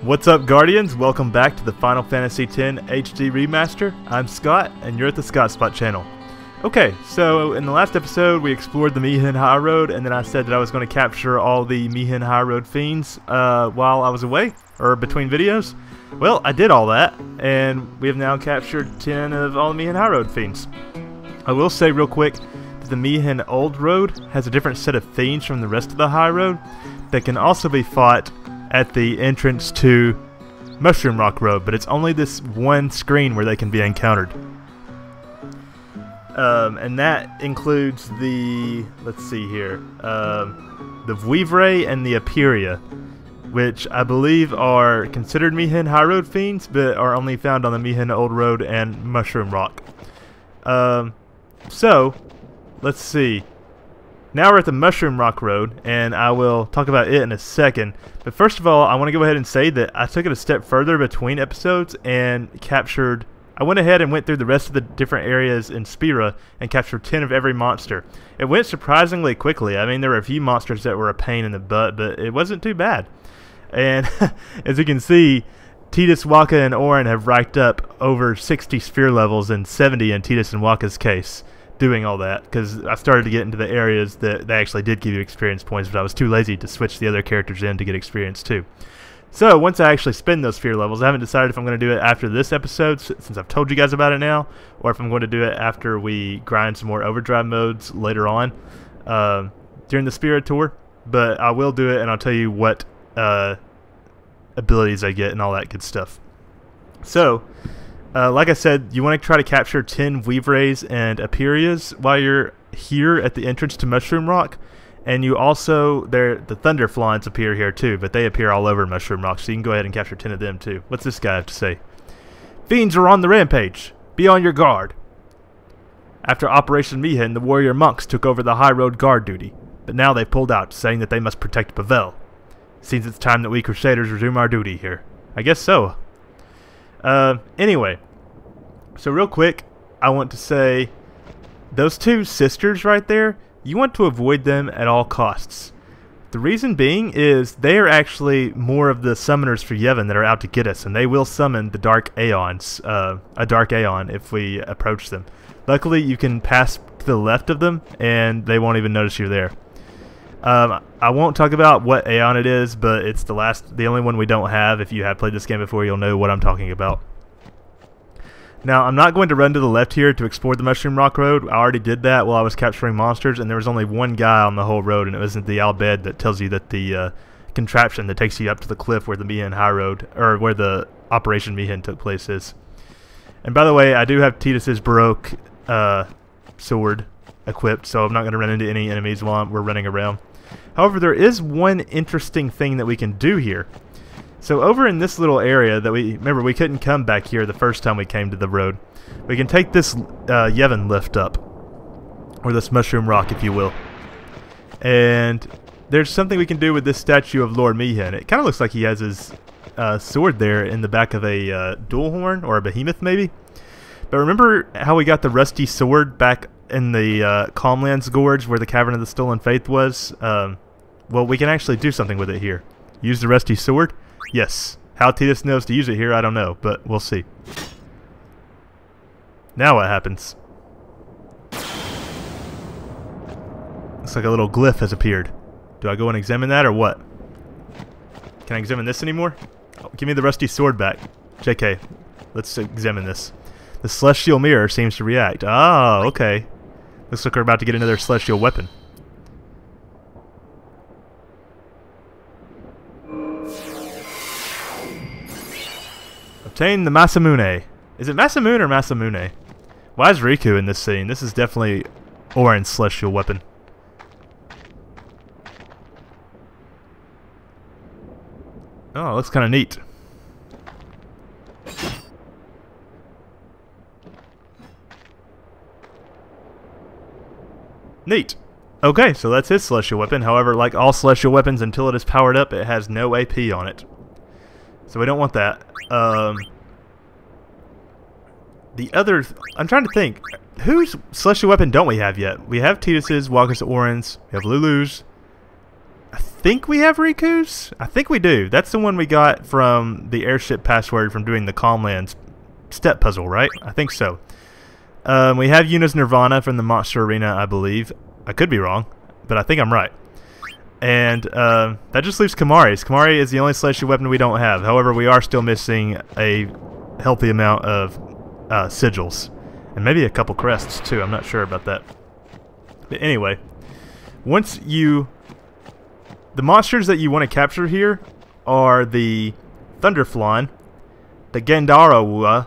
What's up, Guardians? Welcome back to the Final Fantasy X HD Remaster. I'm Scott, and you're at the TheScottSpot channel. Okay, so in the last episode, we explored the Mihin Highroad, and then I said that I was going to capture all the Mihin Highroad fiends while I was away, or between videos. Well, I did all that, and we have now captured 10 of all the Mihin Highroad fiends. I will say real quick that the Mihin Old Road has a different set of fiends from the rest of the High Road that can also be fought at the entrance to Mushroom Rock Road, but it's only this one screen where they can be encountered. And that includes the, let's see here, the Vivre and the Aperia, which I believe are considered Mihin High Road fiends, but are only found on the Mihin Old Road and Mushroom Rock. So, let's see. Now we're at the Mushroom Rock Road, and I will talk about it in a second. But first of all, I want to go ahead and say that I took it a step further between episodes and captured... I went ahead and went through the rest of the different areas in Spira and captured 10 of every monster. It went surprisingly quickly. I mean, there were a few monsters that were a pain in the butt, but it wasn't too bad. And as you can see, Tidus, Wakka, and Auron have racked up over 60 sphere levels and 70 in Tidus and Wakka's case, doing all that, because I started to get into the areas that they actually did give you experience points, but I was too lazy to switch the other characters in to get experience too. So once I actually spend those sphere levels, I haven't decided if I'm going to do it after this episode, since I've told you guys about it now, or if I'm going to do it after we grind some more overdrive modes later on during the Spirit Tour. But I will do it, and I'll tell you what abilities I get and all that good stuff. So, like I said, you want to try to capture 10 Vivres and Aperias while you're here at the entrance to Mushroom Rock. And you also, the Thunder Flauns appear here too, but they appear all over Mushroom Rock, so you can go ahead and capture 10 of them too. What's this guy have to say? Fiends are on the rampage. Be on your guard. After Operation Mihin, the warrior monks took over the High Road guard duty, but now they've pulled out, saying that they must protect Pavel. Seems it's time that we Crusaders resume our duty here. I guess so. Anyway, so real quick, I want to say, those two sisters right there, you want to avoid them at all costs. The reason being is they are actually more of the summoners for Yevon that are out to get us, and they will summon the Dark Aeons, a Dark Aeon, if we approach them. Luckily, you can pass to the left of them, and they won't even notice you're there. I won't talk about what Aeon it is, but it's the only one we don't have. If you have played this game before, you'll know what I'm talking about. Now, I'm not going to run to the left here to explore the Mushroom Rock Road. I already did that while I was capturing monsters, and there was only one guy on the whole road, and it wasn't the Albed that tells you that the contraption that takes you up to the cliff where the Mihin High Road, or where the Operation Mihin took place is. And by the way, I do have Tidus's Baroque sword equipped, so I'm not going to run into any enemies while we're running around. However, there is one interesting thing that we can do here. So over in this little area that remember we couldn't come back here the first time we came to the road. We can take this Yevon lift up, or this Mushroom Rock, if you will. And there's something we can do with this statue of Lord Mihin. It kind of looks like he has his sword there in the back of a dual horn, or a behemoth maybe. But remember how we got the rusty sword back in the Calmlands Gorge where the Cavern of the Stolen Fayth was? Well, we can actually do something with it here. Use the rusty sword? Yes. How Tidus knows to use it here, I don't know, but we'll see. Now what happens? Looks like a little glyph has appeared. Do I go and examine that, or what? Can I examine this anymore? Oh, give me the rusty sword back. JK, let's examine this. The Celestial Mirror seems to react. Ah, okay. Looks like we're about to get another Celestial weapon. Obtain the Masamune. Is it Masamune or Masamune? Why is Riku in this scene? This is definitely Auron's celestial weapon. Oh, looks kind of neat. Neat. Okay, so that's his celestial weapon. However, like all celestial weapons, until it is powered up, it has no AP on it. So we don't want that. The other... I'm trying to think. Whose celestial weapon don't we have yet? We have Tidus's, Wakka's, Auron's. We have Lulu's. I think we have Riku's. I think we do. That's the one we got from the airship password from doing the Calmlands step puzzle, right? I think so. We have Yuna's Nirvana from the Monster Arena, I believe. I could be wrong, but I think I'm right. And that just leaves Kimahri's. Kimahri is the only celestial weapon we don't have. However, we are still missing a healthy amount of sigils. And maybe a couple crests, too. I'm not sure about that. But anyway, once you... The monsters that you want to capture here are the Thunderflon, the Gendarawua,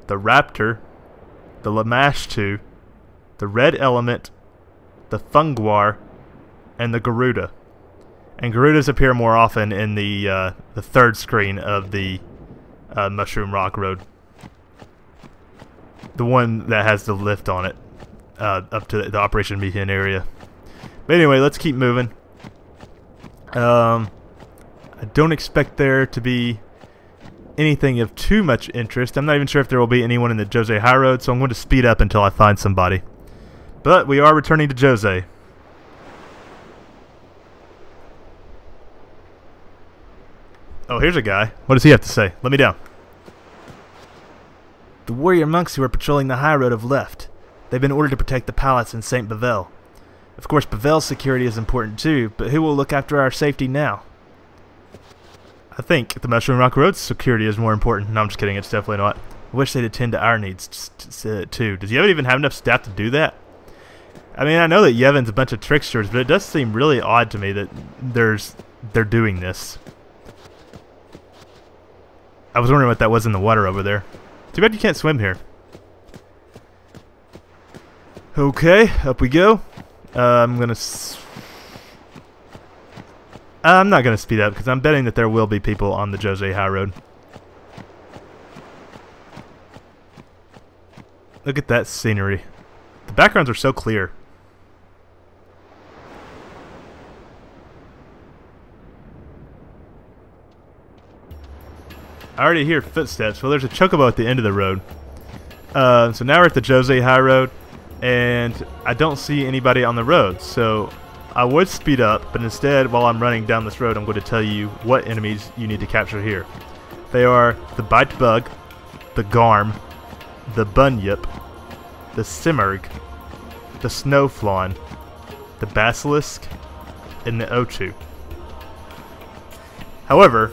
the Raptor, the Lamashtu, the Red Element, the Fungwar, and the Garuda. And Garudas appear more often in the third screen of the Mushroom Rock Road. The one that has the lift on it, up to the Operation Mihin area. But anyway, let's keep moving. I don't expect there to be anything of too much interest. I'm not even sure if there will be anyone in the Djose Highroad, so I'm going to speed up until I find somebody. But we are returning to Djose. Oh, here's a guy. What does he have to say? Let me down. The warrior monks who are patrolling the high road have left. They've been ordered to protect the palace in St. Bevelle. Of course, Bevelle's security is important too, but who will look after our safety now? I think the Mushroom Rock Road's security is more important. No, I'm just kidding. It's definitely not. I wish they'd attend to our needs too. Does Yevon even have enough staff to do that? I mean, I know that Yevon's a bunch of tricksters, but it does seem really odd to me that they're doing this. I was wondering what that was in the water over there. Too bad you can't swim here. Okay, up we go. I'm not gonna speed up because I'm betting that there will be people on the Djose Highroad. Look at that scenery. The backgrounds are so clear. I already hear footsteps. Well, there's a chocobo at the end of the road. So now we're at the Djose Highroad, and I don't see anybody on the road. So I would speed up, but instead, while I'm running down this road, I'm going to tell you what enemies you need to capture here. They are the Bite Bug, the Garm, the Bunyip, the Simurgh, the Snowflawn, the Basilisk, and the Ochu. However,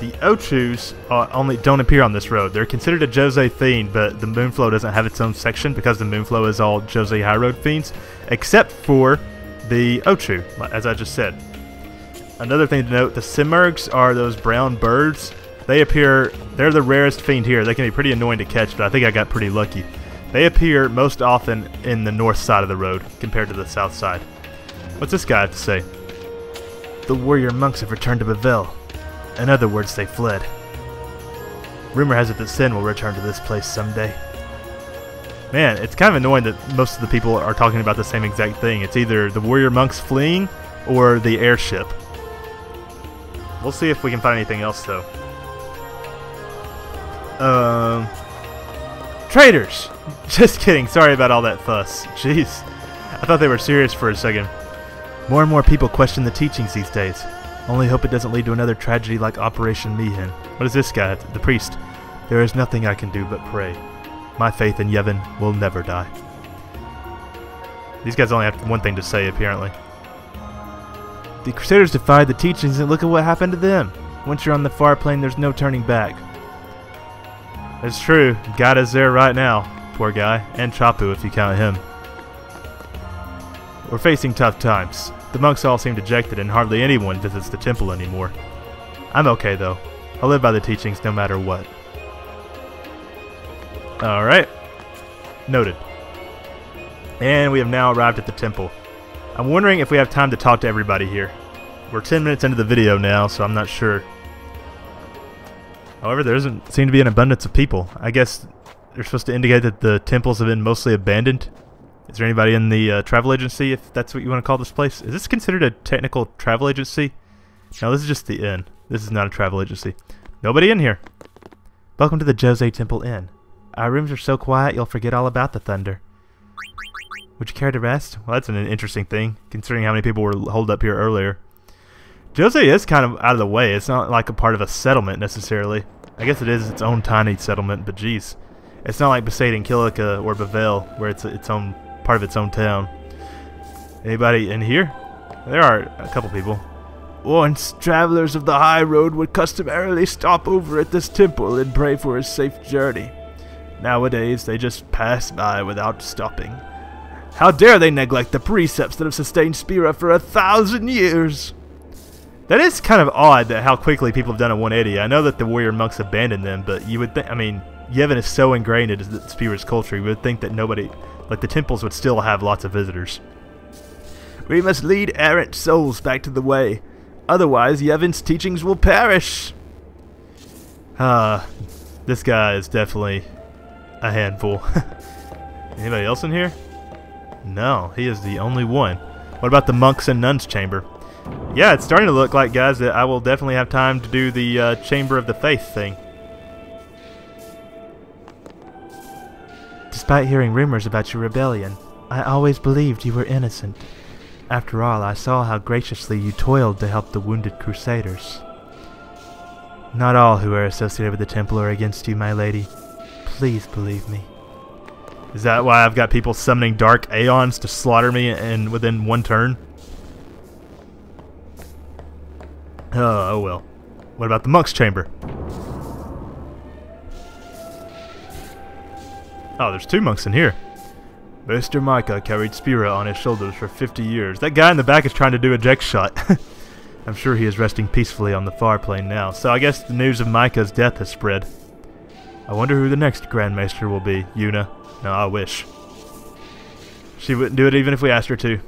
the Ochus only don't appear on this road. They're considered a Djose fiend, but the Moonflow doesn't have its own section because the Moonflow is all Djose Highroad fiends, except for the Ochu, as I just said. Another thing to note, the Simurghs are those brown birds. They're the rarest fiend here. They can be pretty annoying to catch, but I think I got pretty lucky. They appear most often in the north side of the road compared to the south side. What's this guy have to say? The warrior monks have returned to Bevelle. In other words, they fled. Rumor has it that Sin will return to this place someday. Man, it's kind of annoying that most of the people are talking about the same exact thing. It's either the warrior monks fleeing or the airship. We'll see if we can find anything else, though. Traitors! Just kidding. Sorry about all that fuss. Jeez. I thought they were serious for a second. More and more people question the teachings these days. Only hope it doesn't lead to another tragedy like Operation Mihin. What is this guy? The priest. There is nothing I can do but pray. My faith in Yevon will never die. These guys only have one thing to say, apparently. The Crusaders defied the teachings, and look at what happened to them. Once you're on the far plane, there's no turning back. It's true. God is there right now. Poor guy. And Chapu, if you count him. We're facing tough times. The monks all seem dejected, and hardly anyone visits the temple anymore. I'm okay, though. I'll live by the teachings no matter what. Alright. Noted. And we have now arrived at the temple. I'm wondering if we have time to talk to everybody here. We're 10 minutes into the video now, so I'm not sure. However, there doesn't seem to be an abundance of people. I guess they're supposed to indicate that the temples have been mostly abandoned. Is there anybody in the travel agency, if that's what you want to call this place? Is this considered a technical travel agency? No, this is just the inn. This is not a travel agency. Nobody in here. Welcome to the Djose Temple Inn. Our rooms are so quiet you'll forget all about the thunder. Would you care to rest? Well, that's an interesting thing, considering how many people were holed up here earlier. Djose is kind of out of the way. It's not like a part of a settlement, necessarily. I guess it is its own tiny settlement, but geez. It's not like Besaid, Kilika, or Bavel, where it's its own part of its own town. Anybody in here? There are a couple people. Once, travelers of the high road would customarily stop over at this temple and pray for a safe journey. Nowadays, they just pass by without stopping. How dare they neglect the precepts that have sustained Spira for 1,000 years? That is kind of odd that how quickly people have done a 180. I know that the warrior monks abandoned them, but you would think, I mean, Yevon is so ingrained into Spira's culture, you would think that nobody, like the temples would still have lots of visitors. We must lead errant souls back to the way. Otherwise, Yevon's teachings will perish. This guy is definitely a handful. Anybody else in here? No, he is the only one. What about the monks and nuns chamber? Yeah, it's starting to look like, guys, that I will definitely have time to do the Chamber of the Fayth thing. Despite hearing rumors about your rebellion, I always believed you were innocent. After all, I saw how graciously you toiled to help the wounded crusaders. Not all who are associated with the temple are against you, my lady. Please believe me. Is that why I've got people summoning dark aeons to slaughter me within one turn? Oh well. What about the monk's chamber? Oh, there's two monks in here. Mr. Micah carried Spira on his shoulders for 50 years. That guy in the back is trying to do a eject shot. I'm sure he is resting peacefully on the far plane now. So I guess the news of Micah's death has spread. I wonder who the next Grand Maester will be. Yuna. No, I wish. She wouldn't do it even if we asked her to.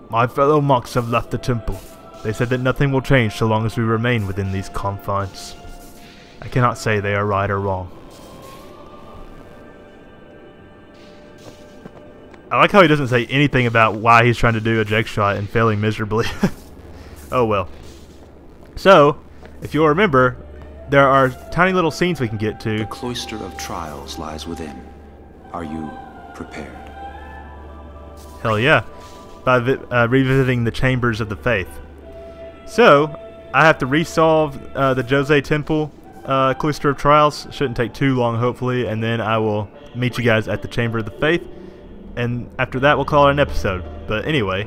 My fellow monks have left the temple. They said that nothing will change so long as we remain within these confines. I cannot say they are right or wrong. I like how he doesn't say anything about why he's trying to do a eject shot and failing miserably. Oh well. So, if you'll remember, there are tiny little scenes we can get to. The Cloister of Trials lies within. Are you prepared? Hell yeah. By revisiting the Chambers of the Fayth. So, I have to resolve the Djose Temple Cloister of Trials. Shouldn't take too long, hopefully, and then I will meet you guys at the Chamber of the Fayth. And after that, we'll call it an episode. But anyway.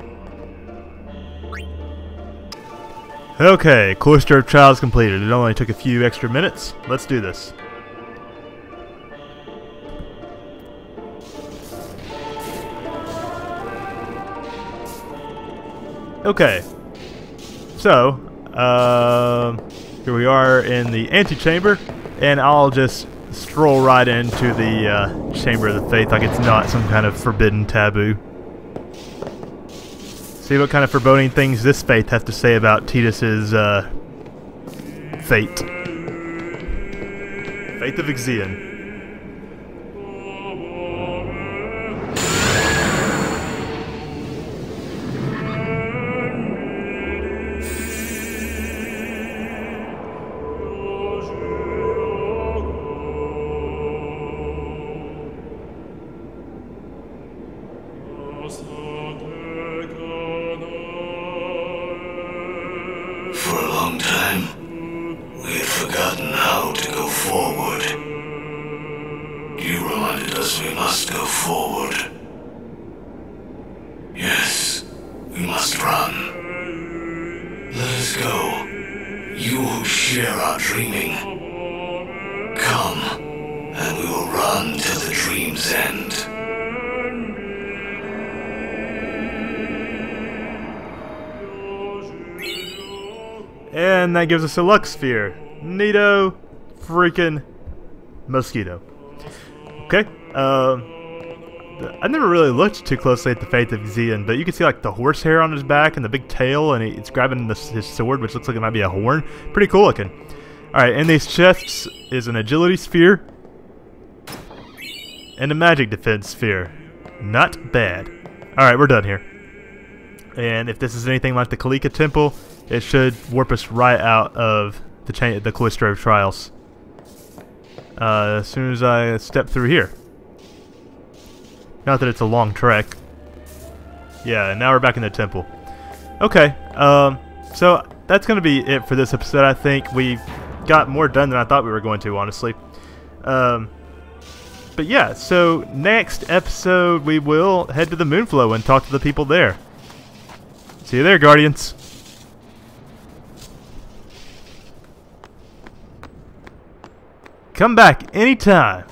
Okay, Cloister of Trials completed. It only took a few extra minutes. Let's do this. Okay. So, here we are in the antechamber, and I'll just stroll right into the Chamber of the Fayth like it's not some kind of forbidden taboo. See what kind of foreboding things this Fayth has to say about Tidus's fate. Fayth of Xian. For a long time, we had forgotten how to go forward. You reminded us we must go forward. Yes, we must run. Let us go, you who share our dreaming. Come, and we will run till the dream's end. And that gives us a luck sphere. Neato freaking mosquito. Okay. I never really looked too closely at the Fayth of Xian, but you can see like the horsehair on his back and the big tail, and it's grabbing his sword, which looks like it might be a horn. Pretty cool looking. Alright, in these chests is an agility sphere and a magic defense sphere. Not bad. Alright, we're done here. And if this is anything like the Kilika Temple, it should warp us right out of the Cloister of Trials. As soon as I step through here. Not that it's a long trek. Yeah, and now we're back in the temple. Okay, so that's going to be it for this episode. I think we got more done than I thought we were going to, honestly. But yeah, so next episode we will head to the Moonflow and talk to the people there. See you there, Guardians. Come back anytime.